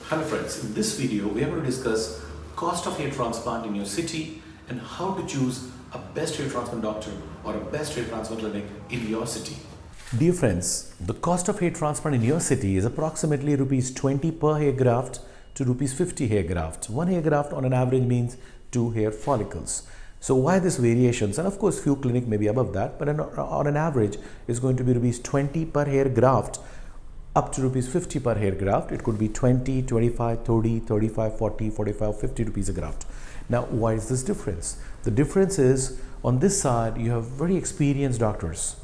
Hello friends, in this video we are going to discuss cost of hair transplant in your city and how to choose a best hair transplant doctor or a best hair transplant clinic in your city. Dear friends, the cost of hair transplant in your city is approximately rupees 20 per hair graft to rupees 50 hair graft. One hair graft on an average means 2 hair follicles. So why these variations? And of course few clinic may be above that, but on an average is going to be rupees 20 per hair graft up to rupees 50 per hair graft. It could be 20, 25, 30, 35, 40, 45, 50 rupees a graft. Now, why is this difference? The difference is on this side, you have very experienced doctors,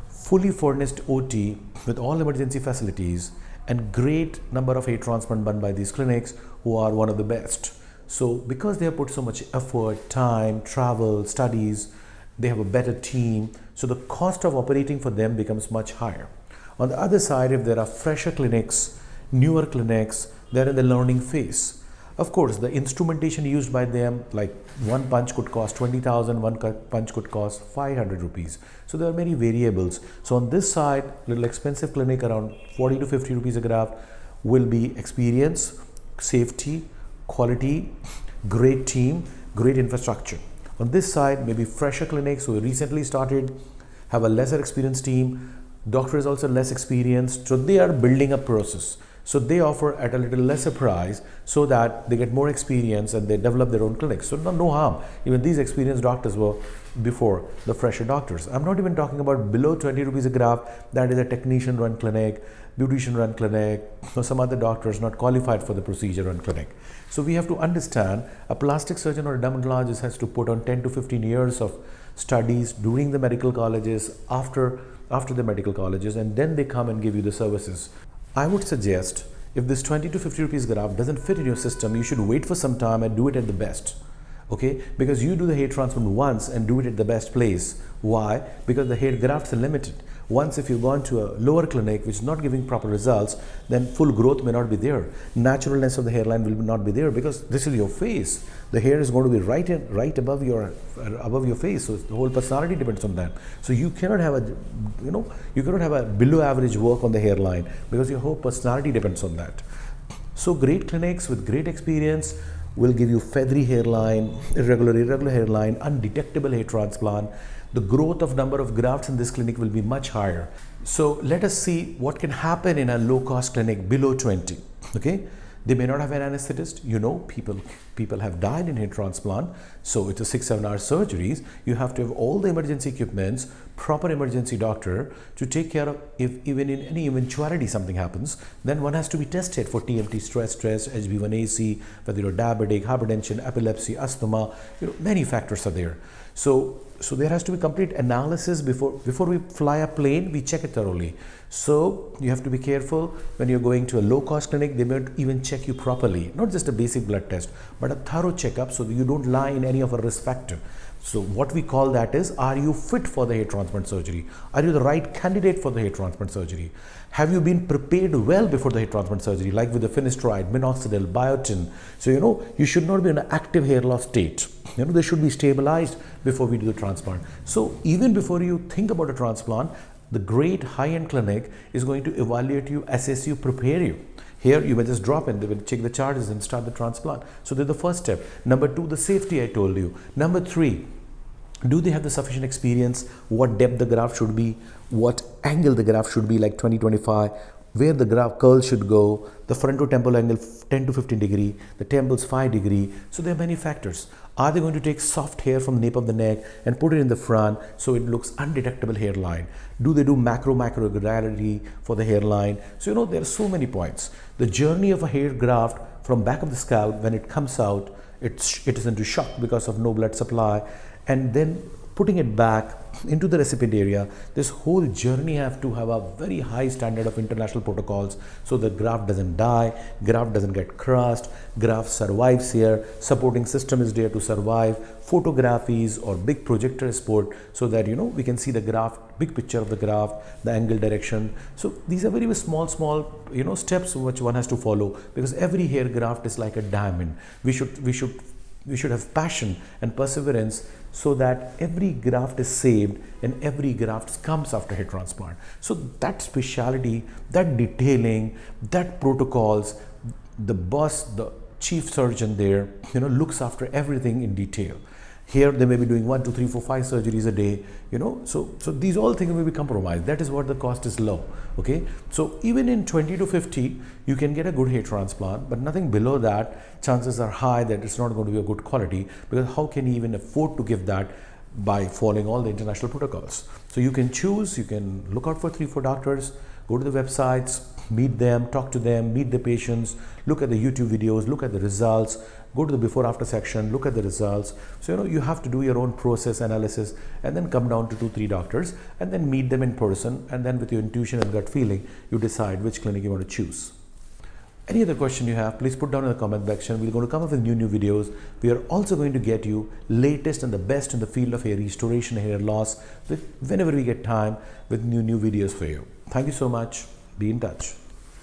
fully furnished OT with all emergency facilities and great number of hair transplant done by these clinics who are one of the best. So because they have put so much effort, time, travel, studies, they have a better team. So the cost of operating for them becomes much higher. On the other side, if there are fresher clinics, newer clinics, they're in the learning phase. Of course, the instrumentation used by them, like one punch could cost 20,000, one punch could cost 500 rupees. So there are many variables. So on this side, little expensive clinic around 40 to 50 rupees a graft will be experience, safety, quality, great team, great infrastructure. On this side, maybe fresher clinics who recently started, have a lesser experienced team. Doctor is also less experienced, so they are building a process. So they offer at a little lesser price so that they get more experience and they develop their own clinics. So no harm. Even these experienced doctors were before the fresher doctors. I'm not even talking about below 20 rupees a graft. That is a technician run clinic, beautician run clinic, or some other doctors not qualified for the procedure run clinic. So we have to understand a plastic surgeon or a dermatologist has to put on 10 to 15 years of studies during the medical colleges, after the medical colleges, and then they come and give you the services. I would suggest if this 20 to 50 rupees graft doesn't fit in your system, you should wait for some time and do it at the best. Okay, because you do the hair transplant once and do it at the best place. Why? Because the hair grafts are limited. Once if you've gone to a lower clinic which is not giving proper results, then full growth may not be there. Naturalness of the hairline will not be there because this is your face. The hair is going to be right above your face. So the whole personality depends on that. So you cannot have a below average work on the hairline because your whole personality depends on that. So great clinics with great experience will give you feathery hairline, irregular hairline, undetectable hair transplant. The growth of number of grafts in this clinic will be much higher. So let us see what can happen in a low cost clinic below 20. Okay, they may not have an anesthetist. You know, people have died in hair transplant. So it's a 6-7 hour surgeries. You have to have all the emergency equipments, proper emergency doctor to take care of if even in any eventuality something happens, then one has to be tested for TMT, stress, HB1AC, whether you're diabetic, hypertension, epilepsy, asthma, many factors are there. So there has to be complete analysis before we fly a plane. We check it thoroughly. So you have to be careful when you're going to a low-cost clinic. They might even check you properly, not just a basic blood test, but a thorough checkup so that you don't lie in any of a risk factor. So what we call that is, are you fit for the hair transplant surgery? Are you the right candidate for the hair transplant surgery? Have you been prepared well before the hair transplant surgery, like with the finasteride, minoxidil, biotin? So you should not be in an active hair loss state. They should be stabilized before we do the transplant. So even before you think about a transplant, the great high-end clinic is going to evaluate you, assess you, prepare you. Here you may just drop in, they will check the charges and start the transplant. So that's the first step. Number 2, the safety I told you. Number 3, do they have the sufficient experience? What depth the graft should be? What angle the graft should be, like 20-25? Where the graft curl should go? The frontotemporal angle 10 to 15 degree, the temples 5 degree. So there are many factors. Are they going to take soft hair from the nape of the neck and put it in the front so it looks undetectable hairline? Do they do macro irregularity for the hairline? So there are so many points. The journey of a hair graft from back of the scalp, when it comes out, it is into shock because of no blood supply, and then putting it back into the recipient area, this whole journey have to have a very high standard of international protocols so the graft doesn't die, graft doesn't get crushed, graft survives here, supporting system is there to survive, photographies or big projector support so that we can see the graft, big picture of the graft, the angle direction. So these are very small steps which one has to follow, because every hair graft is like a diamond. We should have passion and perseverance so that every graft is saved and every graft comes after hair transplant. So that speciality, that detailing, that protocols, the boss, the chief surgeon there, looks after everything in detail. Here they may be doing 1, 2, 3, 4, 5 surgeries a day, so these all things will be compromised. That is what the cost is low. Okay, so even in 20 to 50 you can get a good hair transplant, but nothing below that, chances are high that it's not going to be a good quality, because how can you even afford to give that by following all the international protocols? So you can choose, you can look out for 3-4 doctors, go to the websites, meet them, talk to them, meet the patients, look at the YouTube videos, look at the results, go to the before after section, look at the results. So you have to do your own process analysis, and then come down to 2-3 doctors and then meet them in person, and then with your intuition and gut feeling you decide which clinic you want to choose. Any other question you have, please put down in the comment section. We're going to come up with new videos. We are also going to get you latest and the best in the field of hair restoration, hair loss, whenever we get time, with new videos for you. Thank you so much. Be in touch.